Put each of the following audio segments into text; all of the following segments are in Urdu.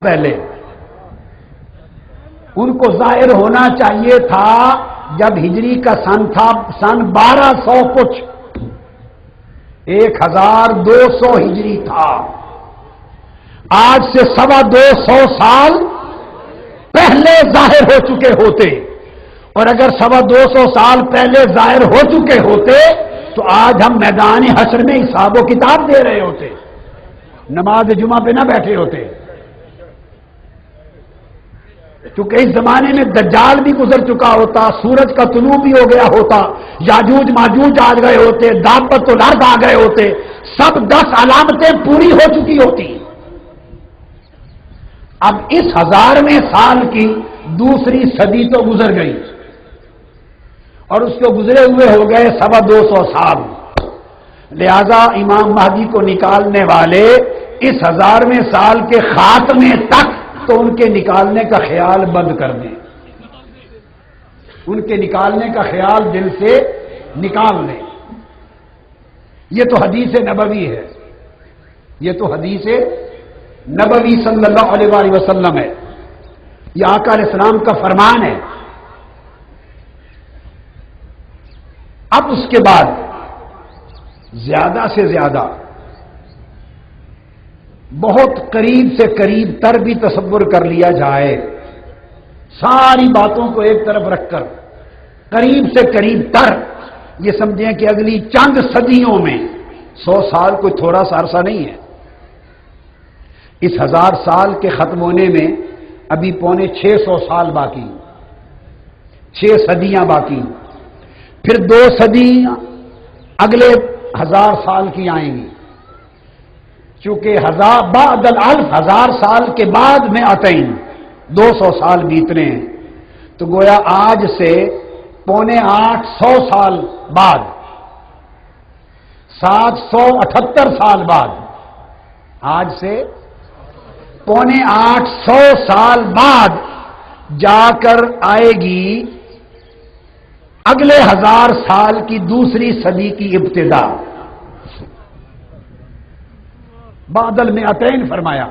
پہلے ان کو ظاہر ہونا چاہیے تھا جب ہجری کا سن تھا سن 1200 کچھ 1200 ہجری تھا، آج سے 225 سال پہلے ظاہر ہو چکے ہوتے، اور اگر 225 سال پہلے ظاہر ہو چکے ہوتے تو آج ہم میدان حشر میں حساب و کتاب دے رہے ہوتے، نماز جمعہ پہ نہ بیٹھے ہوتے۔ چونکہ اس زمانے میں دجال بھی گزر چکا ہوتا، سورج کا طلوع بھی ہو گیا ہوتا، یاجوج ماجوج آ گئے ہوتے، دابت الارض آ گئے ہوتے، سب 10 علامتیں پوری ہو چکی ہوتی۔ اب اس 1000ویں سال کی دوسری صدی تو گزر گئی اور اس کو گزرے ہوئے ہو گئے 225 سال، لہذا امام مہدی کو نکالنے والے اس 1000ویں سال کے خاتمے تک تو ان کے نکالنے کا خیال بند کر دیں، ان کے نکالنے کا خیال دل سے نکال لیں۔ یہ تو حدیث نبوی ہے، یہ تو حدیث نبوی صلی اللہ علیہ وآلہ وسلم ہے، یہ آقا علیہ السلام کا فرمان ہے۔ اب اس کے بعد زیادہ سے زیادہ بہت قریب سے قریب تر بھی تصور کر لیا جائے، ساری باتوں کو ایک طرف رکھ کر قریب سے قریب تر یہ سمجھیں کہ اگلی چند صدیوں میں 100 سال کوئی تھوڑا سا عرصہ نہیں ہے، اس 1000 سال کے ختم ہونے میں ابھی 650 سال باقی، 6 صدیاں باقی، پھر 2 صدیاں اگلے 1000 سال کی آئیں گی، چونکہ بعد الالف 1000 سال کے بعد میں آتئین 200 سال بیتنے ہیں، تو گویا آج سے 850 سال بعد 778 سال بعد، آج سے 850 سال بعد جا کر آئے گی اگلے 1000 سال کی دوسری صدی کی ابتدا۔ بعدل میں عطین فرمایا،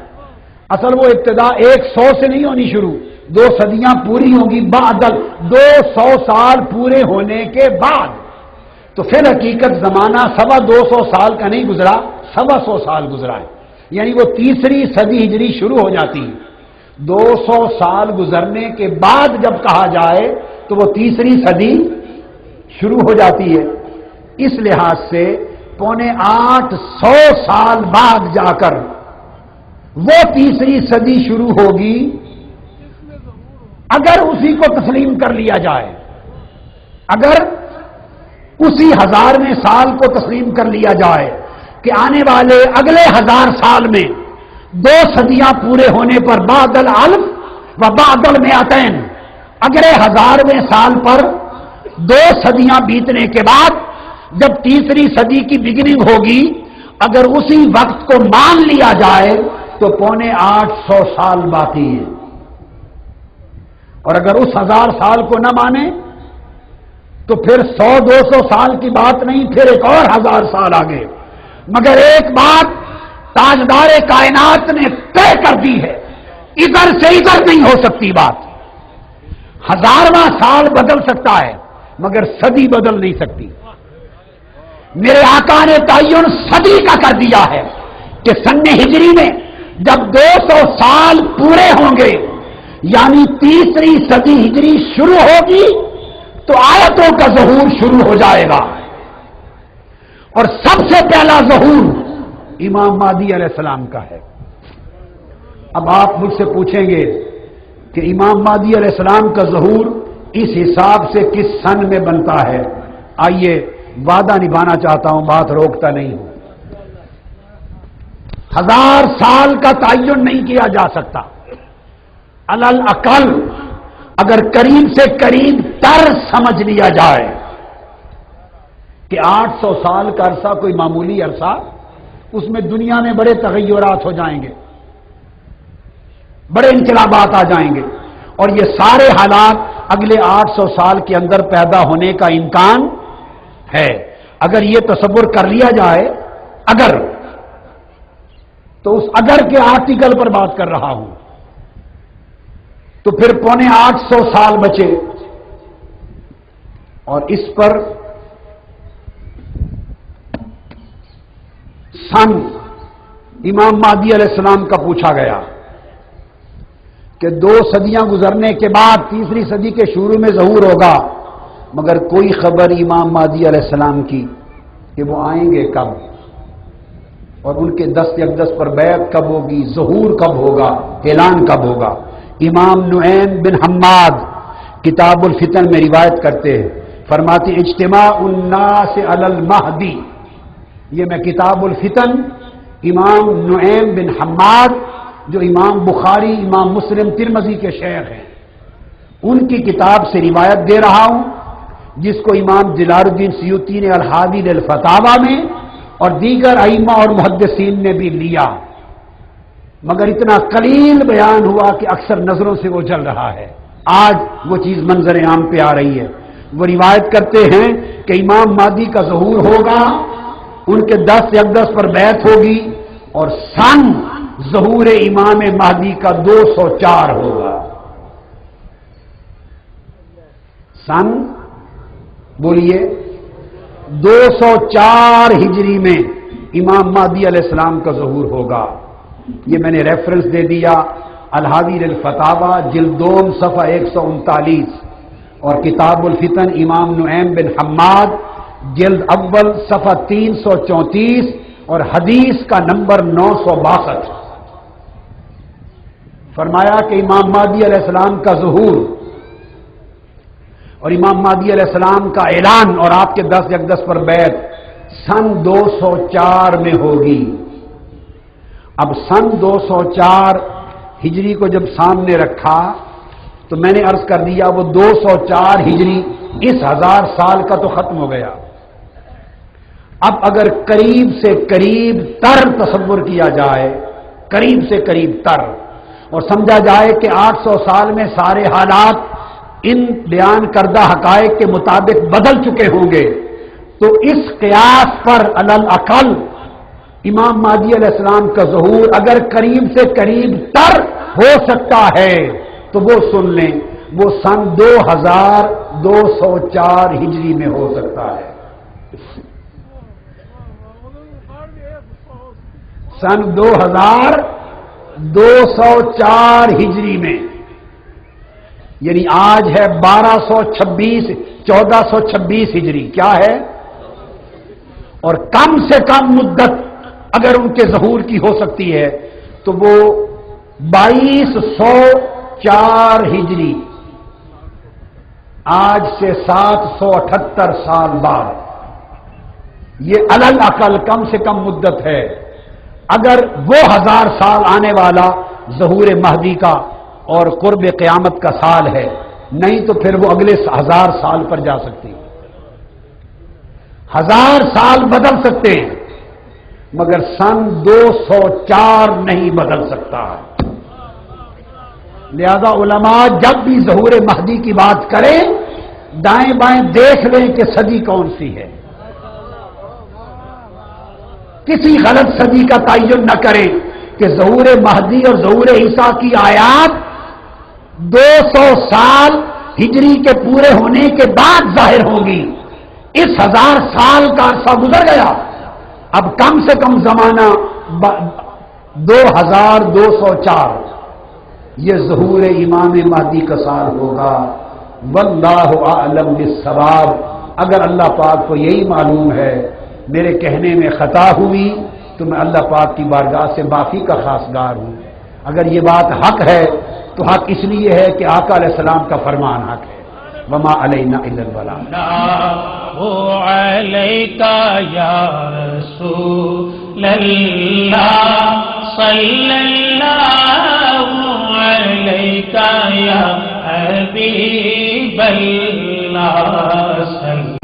اصل وہ ابتدا 100 سے نہیں ہونی شروع، 2 صدیاں پوری ہوں گی بعدل، 200 سال پورے ہونے کے بعد، تو پھر حقیقت زمانہ 225 سال کا نہیں گزرا، 125 سال گزرا ہے، یعنی وہ تیسری صدی ہجری شروع ہو جاتی ہے۔ 200 سال گزرنے کے بعد جب کہا جائے تو وہ تیسری صدی شروع ہو جاتی ہے، اس لحاظ سے 850 سال بعد جا کر وہ تیسری صدی شروع ہوگی، اگر اسی کو تسلیم کر لیا جائے، اگر اسی 1000ویں سال کو تسلیم کر لیا جائے کہ آنے والے اگلے 1000 سال میں 2 صدیاں پورے ہونے پر بعد الالف و بعد المئتین، اگلے 1000ویں سال پر 2 صدیاں بیتنے کے بعد جب تیسری صدی کی بگننگ ہوگی، اگر اسی وقت کو مان لیا جائے تو 850 سال باقی ہے، اور اگر اس 1000 سال کو نہ مانے تو پھر 100-200 سال کی بات نہیں، پھر ایک اور 1000 سال آگے، مگر ایک بات تاجدار کائنات نے طے کر دی ہے، ادھر سے ادھر نہیں ہو سکتی بات، 1000واں سال بدل سکتا ہے مگر صدی بدل نہیں سکتی۔ میرے آقا نے تعین صدی کا کر دیا ہے کہ سن ہجری میں جب 200 سال پورے ہوں گے، یعنی تیسری صدی ہجری شروع ہوگی تو آیتوں کا ظہور شروع ہو جائے گا، اور سب سے پہلا ظہور امام مہدی علیہ السلام کا ہے۔ اب آپ مجھ سے پوچھیں گے کہ امام مہدی علیہ السلام کا ظہور اس حساب سے کس سن میں بنتا ہے؟ آئیے وعدہ نبھانا چاہتا ہوں، بات روکتا نہیں ہوں۔ 1000 سال کا تعین نہیں کیا جا سکتا، علل اقل اگر قریب سے قریب تر سمجھ لیا جائے کہ 800 سال کا عرصہ کوئی معمولی عرصہ، اس میں دنیا میں بڑے تغیرات ہو جائیں گے، بڑے انقلابات آ جائیں گے، اور یہ سارے حالات اگلے 800 سال کے اندر پیدا ہونے کا امکان ہے۔ اگر یہ تصور کر لیا جائے، اگر، تو اس اگر کے آرٹیکل پر بات کر رہا ہوں، تو پھر 850 سال بچے، اور اس پر سن امام مہدی علیہ السلام کا پوچھا گیا کہ 2 صدیاں گزرنے کے بعد تیسری صدی کے شروع میں ظہور ہوگا، مگر کوئی خبر امام مہدی علیہ السلام کی کہ وہ آئیں گے کب، اور ان کے دست اقدس پر بیعت کب ہوگی، ظہور کب ہوگا، اعلان کب ہوگا۔ امام نعیم بن حماد کتاب الفتن میں روایت کرتے ہیں، فرماتے اجتماع الناس علی المہدی، یہ میں کتاب الفتن امام نعیم بن حماد جو امام بخاری، امام مسلم، ترمذی کے شیخ ہیں، ان کی کتاب سے روایت دے رہا ہوں، جس کو امام جلال الدین سیوطی نے الحادی للفتاوی میں اور دیگر ائمہ اور محدثین نے بھی لیا، مگر اتنا قلیل بیان ہوا کہ اکثر نظروں سے وہ چل رہا ہے۔ آج وہ چیز منظر عام پہ آ رہی ہے۔ وہ روایت کرتے ہیں کہ امام مہدی کا ظہور ہوگا، ان کے دست اقدس پر بیعت ہوگی، اور سن ظہور امام مہدی کا 204 ہوگا۔ سن بولیے 204 ہجری میں امام مہدی علیہ السلام کا ظہور ہوگا۔ یہ میں نے ریفرنس دے دیا، الحادی للفتاوی جلد 2 صفحہ 139، اور کتاب الفتن امام نعیم بن حماد جلد اول صفحہ 334، اور حدیث کا نمبر 962۔ فرمایا کہ امام مہدی علیہ السلام کا ظہور اور امام مہدی علیہ السلام کا اعلان اور آپ کے دست اقدس پر بیعت سن 204 میں ہوگی۔ اب سن 204 ہجری کو جب سامنے رکھا تو میں نے عرض کر دیا وہ 204 ہجری اس 1000 سال کا تو ختم ہو گیا۔ اب اگر قریب سے قریب تر تصور کیا جائے، قریب سے قریب تر، اور سمجھا جائے کہ 800 سال میں سارے حالات ان بیان کردہ حقائق کے مطابق بدل چکے ہوں گے، تو اس قیاس پر علی الاقل امام مہدی علیہ السلام کا ظہور اگر قریب سے قریب تر ہو سکتا ہے تو وہ سن لیں، وہ سن 2204 ہجری میں ہو سکتا ہے۔ سن 2204 ہجری میں، یعنی آج ہے 1426 ہجری، کیا ہے؟ اور کم سے کم مدت اگر ان کے ظہور کی ہو سکتی ہے تو وہ 2204 ہجری، آج سے 778 سال بعد، یہ علل اقل کم سے کم مدت ہے۔ اگر وہ 1000 سال آنے والا ظہور مہدی کا اور قرب قیامت کا سال ہے، نہیں تو پھر وہ اگلے 1000 سال پر جا سکتی ہے۔ 1000 سال بدل سکتے ہیں مگر سن 204 نہیں بدل سکتا۔ لہذا علماء جب بھی ظہور مہدی کی بات کریں دائیں بائیں دیکھ لیں کہ صدی کون سی ہے، کسی غلط صدی کا تعین نہ کریں کہ ظہور مہدی اور ظہور عیسیٰ کی آیات 200 سال ہجری کے پورے ہونے کے بعد ظاہر ہوں گی۔ اس 1000 سال کا عرصہ گزر گیا، اب کم سے کم زمانہ 2204، یہ ظہور امام مہدی کا سال ہوگا۔ واللہ اعلم بالصواب۔ اگر اللہ پاک کو یہی معلوم ہے میرے کہنے میں خطا ہوئی تو میں اللہ پاک کی بارگاہ سے معافی کا خواستگار ہوں۔ اگر یہ بات حق ہے تو حق اس لیے ہے کہ آقا علیہ السلام کا فرمان حق ہے۔ وما علینا الا البلاغ۔ علیکا یا رسول اللہ صلی اللہ علیکا یا حبیب اللہ صلی